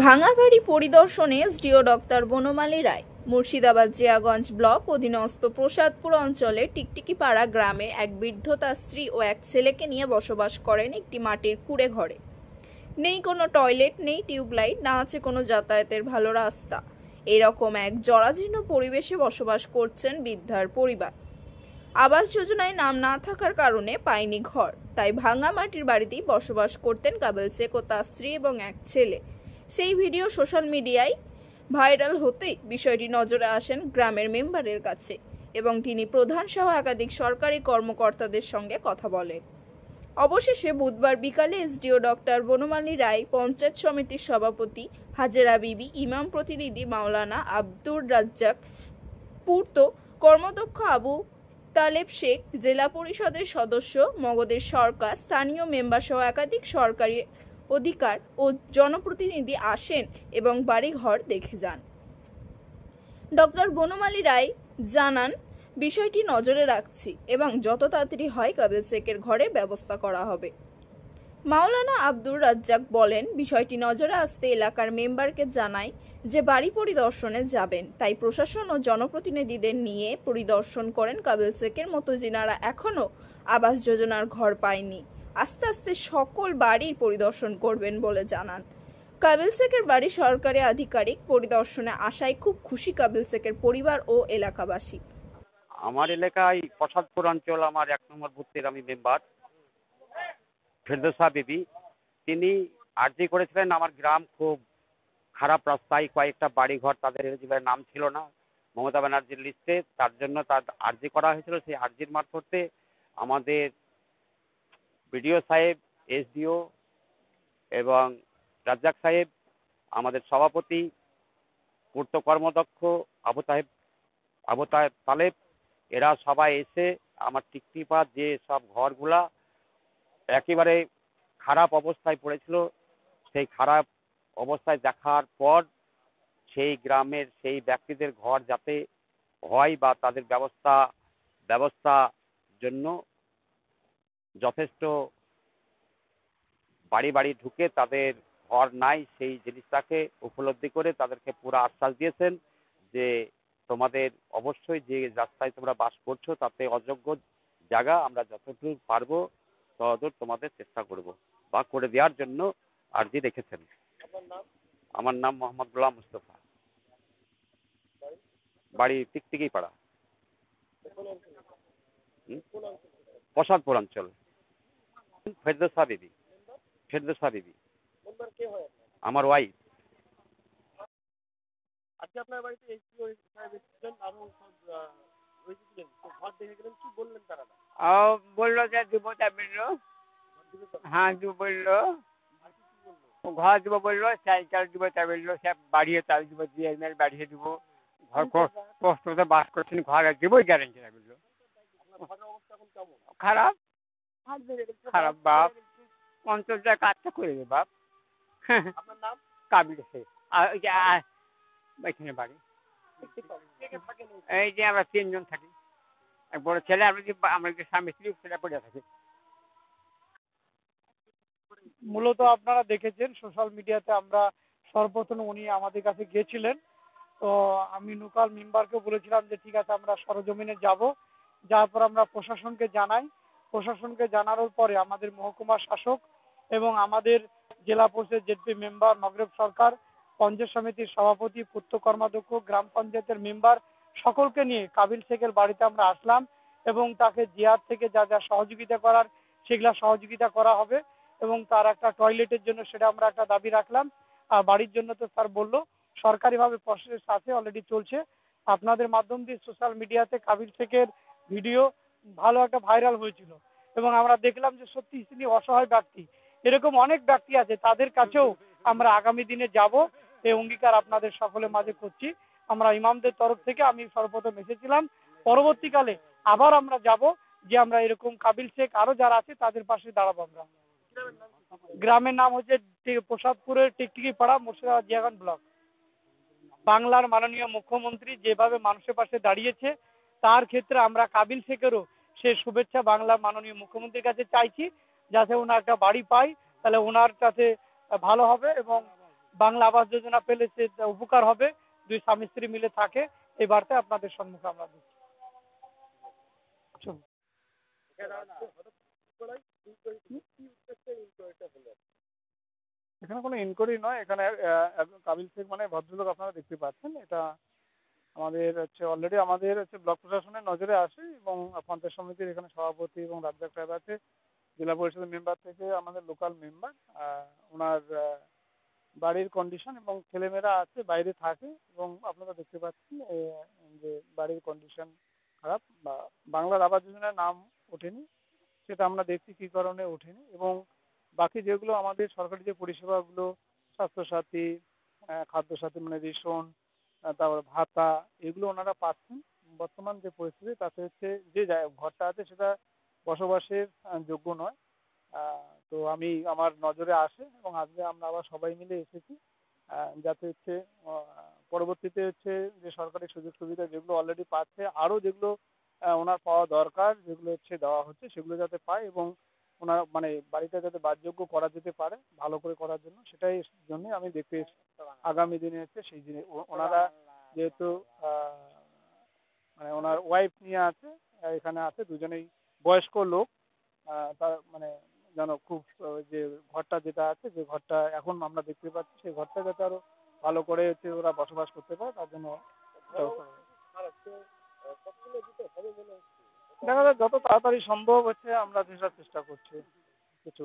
ভাঙা বাড়ি পরিদর্শনে এসডিও ডক্টর বনমালী রায়। মুর্শিদাবাদ জিয়াগঞ্জ ব্লক অধীনস্থ প্রসাদপুর অঞ্চলে টিকটিকি পাড়া গ্রামে এক বৃদ্ধ তার স্ত্রী ও এক ছেলেকে নিয়ে বসবাস করেন একটি মাটির কুড়ে ঘরে। নেই কোনো টয়লেট, নেই টিউবলাইট, না আছে কোনো যাতায়াতের ভালো রাস্তা। এরকম এক জরাজীর্ণ পরিবেশে বসবাস করছেন বৃদ্ধার পরিবার। আবাস যোজনায় নাম না থাকার কারণে পায়নি ঘর, তাই ভাঙা মাটির বাড়িতেই বসবাস করতেন কাবিল শেখ ও তার স্ত্রী এবং এক ছেলে। সেই ভিডিও সোশ্যাল মিডিয়ায় ভাইরাল হতেই বিষয়টি নজরে আসেন গ্রামের মেম্বারের কাছে এবং তিনি প্রধান সহ একাধিক সরকারি কর্মকর্তাদের সঙ্গে কথা বলেন। অবশেষে বুধবার বিকালে এসডিও ডক্টর বনমালী রায়, পঞ্চায়েত সমিতির সভাপতি হাজেরা বিবি, ইমাম প্রতিনিধি মাওলানা আব্দুর রাজ্জাক, পূর্ত কর্মদক্ষ আবু তালেব শেখ, জেলা পরিষদের সদস্য মগদের সরকার, স্থানীয় মেম্বার সহ একাধিক সরকারি অধিকার ও জনপ্রতিনিধি আসেন এবং বাড়িঘর দেখে যান। ডক্টর বনমালী রায় জানান, বিষয়টি নজরে রাখছি এবং যত তাড়াতাড়ি হয় কাবিল শেখের ঘরের ব্যবস্থা করা হবে। মাওলানা আব্দুর রাজ্জাক বলেন, বিষয়টি নজরে আসতে এলাকার মেম্বারকে জানাই যে বাড়ি পরিদর্শনে যাবেন, তাই প্রশাসন ও জনপ্রতিনিধিদের নিয়ে পরিদর্শন করেন কাবিল শেখের মতো যিনারা এখনো আবাস যোজনার ঘর পায়নি। আস্তে আস্তে সকল বাড়ির পরিদর্শন করবেন বলে জানান। কাবিল শেখের বাড়ি সরকারি আধিকারিক পরিদর্শনে আসায় খুব খুশি কাবিল শেখের পরিবার ও এলাকাবাসী। আমার এলাকায় প্রসাদপুর অঞ্চল, আমার 1 নম্বর বুথের আমি মেম্বার ফেরদৌসা বিবি। তিনি আর্জি করেছিলেন আমার গ্রাম খুব খারাপ রাস্তায়, কয়েকটা বাড়িঘর তাদের এলিজিবলের নাম ছিল না মমতা ব্যানার্জির লিস্টে, তার জন্য তার আর্জি করা হয়েছিল। সেই আর্জির মারফতে আমাদের বিডিও সাহেব, এসডিও এবং রাজ্জাক সাহেব, আমাদের সভাপতি পূর্ত কর্মদক্ষ আবু তালেব, এরা সবাই এসে আমার টিকটিপা যে সব ঘরগুলা একেবারে খারাপ অবস্থায় পড়েছিল, সেই খারাপ অবস্থায় দেখার পর সেই গ্রামের সেই ব্যক্তিদের ঘর যাতে হয় বা তাদের ব্যবস্থা জন্য যথেষ্ট বাড়ি বাড়ি ঢুকে তাদের ঘর নাই সেই জিনিসটাকে উপলব্ধি করে তাদেরকে পুরো আশ্বাস দিয়েছেন যে তোমাদের অবশ্যই যে রাস্তায় তোমরা বাস করছো তাতে অযোগ্য জায়গা আমরা যতদূর পারবো ততদূর তোমাদের চেষ্টা করব বা করে দেওয়ার জন্য আর্জি রেখেছেন। আমার নাম মোহাম্মদ গোলাম মুস্তফা, বাড়ি টিকটিকি পাড়া, প্রসাদপুর অঞ্চল। ফেরদৌসা বিবি আমার ওয়াইফ। আজকে আপনার বাড়িতে এসডিও সাহেব এসেছিলেন, আরো সব এসেছিলেন, তো ঘর দেখে গেলেন, কি বললেন তারা? বললো যে দিব, তা বললো হ্যাঁ দিব বললো, ঘর দিব বললো, সাইকেল দিব তা বললো, সব বাড়িয়ে তাল দিব, দিয়ে বাড়িয়ে দিব, ঘর কষ্টতে বাস করছেন, ঘর দিবই গ্যারেন্টি না বললো। খারাপ খারাপ বাপ, 50 কাজটা করে দে বাপ। আপনার নাম? কাবিল শেখ। আর ওই যে এখানে বাড়ি, এই যে আমরা 3 জন থাকি, এক বড় ছেলে, আমরা যে স্বামী স্ত্রী সেটা পড়ে থাকি। মূলত আপনারা দেখেছেন সোশ্যাল মিডিয়াতে, আমরা সর্বপ্রথম উনি আমাদের কাছে গিয়েছিলেন, তো আমি লোকাল মেম্বারকে বলেছিলাম যে ঠিক আছে আমরা সরজমিনে যাব, যাওয়ার পর আমরা প্রশাসনকে জানাই। প্রশাসনকে জানানোর পরে আমাদের মহকুমা শাসক এবং আমাদের জেলা পরিষদ জেডপি মেম্বার, নগরেব সরকার, পঞ্চায়েত সমিতির সভাপতি, পূর্ত কর্মাধ্যক্ষ, গ্রাম পঞ্চায়েতের মেম্বার সকলকে নিয়ে কাবিল শেখের বাড়িতে আমরা আসলাম এবং তাকে জিয়ার থেকে যা যা সহযোগিতা করার সেগুলা সহযোগিতা করা হবে এবং তার একটা টয়লেটের জন্য সেটা আমরা একটা দাবি রাখলাম। আর বাড়ির জন্য তো স্যার বললো সরকারিভাবে প্রসেস আছে, অলরেডি চলছে। আপনাদের মাধ্যম দিয়ে সোশ্যাল মিডিয়াতে কাবিল শেখের ভিডিও ভালো একটা ভাইরাল হয়েছিল এবং আমরা দেখলাম যে সত্যি তিনি অসহায় ব্যক্তি, এরকম অনেক ব্যক্তি আছে, তাদের কাছেও আমরা আগামী দিনে যাব, এই অঙ্গীকার আপনাদের সকলের মাঝে করছি। আমরা ইমামদের তরফ থেকে আমি সর্বপ্রথম এসেছিলাম, পরবর্তীকালে আবার আমরা যাব, যে আমরা এরকম কাবিল শেখ আরো যারা আছে তাদের পাশে দাঁড়াবো। আমরা গ্রামের নাম হচ্ছে প্রসাদপুরের টিকটিকি পাড়া, মুর্শিদাবাদ জিয়াগঞ্জ ব্লক। বাংলার মাননীয় মুখ্যমন্ত্রী যেভাবে মানুষের পাশে দাঁড়িয়েছে, তার ক্ষেত্রে আমরা কাবিল শেখেরও সে শুভেচ্ছা বাংলার মাননীয় মুখ্যমন্ত্রীর কাছে চাইছি, যাতে ওনার একটা বাড়ি পাই, তাহলে ওনার কাছে ভালো হবে এবং বাংলা আবাস যোজনা পেলে সে উপকার হবে, দুই স্বামী স্ত্রী মিলে থাকে, এই বার্তা আপনাদের সম্মুখে আমরা দিচ্ছি। চলুন। এখানে কোনো ইনকোয়ারি নয়, এখানে কাবিল শেখ মানে ভদ্রলোক আপনারা দেখতে পাচ্ছেন, এটা আমাদের অলরেডি আমাদের ব্লক প্রশাসনের নজরে আসে এবং পঞ্চায়েত সমিতির এখানে সভাপতি এবং রাজ্জাক সাহেব আছে, জেলা পরিষদের মেম্বার থেকে আমাদের লোকাল মেম্বার। ওনার বাড়ির কন্ডিশন এবং ছেলেমেয়েরা আছে বাইরে থাকে এবং আপনারা দেখতে পাচ্ছেন যে বাড়ির কন্ডিশন খারাপ, বা বাংলার আবাস যোজনার নাম ওঠেনি, সেটা আমরা দেখছি কী কারণে ওঠেনি। এবং বাকি যেগুলো আমাদের সরকারি যে পরিষেবাগুলো, স্বাস্থ্যসাথী, খাদ্যসাথী মানে রেশন, তারপর ভাতা, এগুলো ওনারা পাচ্ছেন। বর্তমান যে পরিস্থিতি তাতে যে ঘরটা আছে সেটা বসবাসের যোগ্য নয়। তো আমি আমার নজরে আসে এবং আজকে আমরা আবার সবাই মিলে এসেছি, যাতে পরবর্তীতে যে সরকারি সুযোগ সুবিধা যেগুলো অলরেডি পাচ্ছে, আরও যেগুলো ওনার পাওয়া দরকার, যেগুলো দেওয়া হচ্ছে সেগুলো যাতে পায় এবং ওনার মানে বাড়িটা যাতে বাসযোগ্য করা যেতে পারে ভালো করে করার জন্য, সেটাই জন্যই আমি দেখতে আগামী দিনে সেই জিনিস ওনারা যেহেতু মানে ওনার ওয়াইফ নিয়ে আছে, এখানে আছে, দুজনেই বয়স্ক লোক, তার মানে যেন খুব যে ঘরটা যেটা আছে, যে ঘরটা এখন আমরা দেখতে পাচ্ছি সেই ঘরটা যাতে আরো ভালো করে ওরা বসবাস করতে পারে তার জন্য দেখা যায় যত তাড়াতাড়ি সম্ভব আমরা চেষ্টা করছি কিছু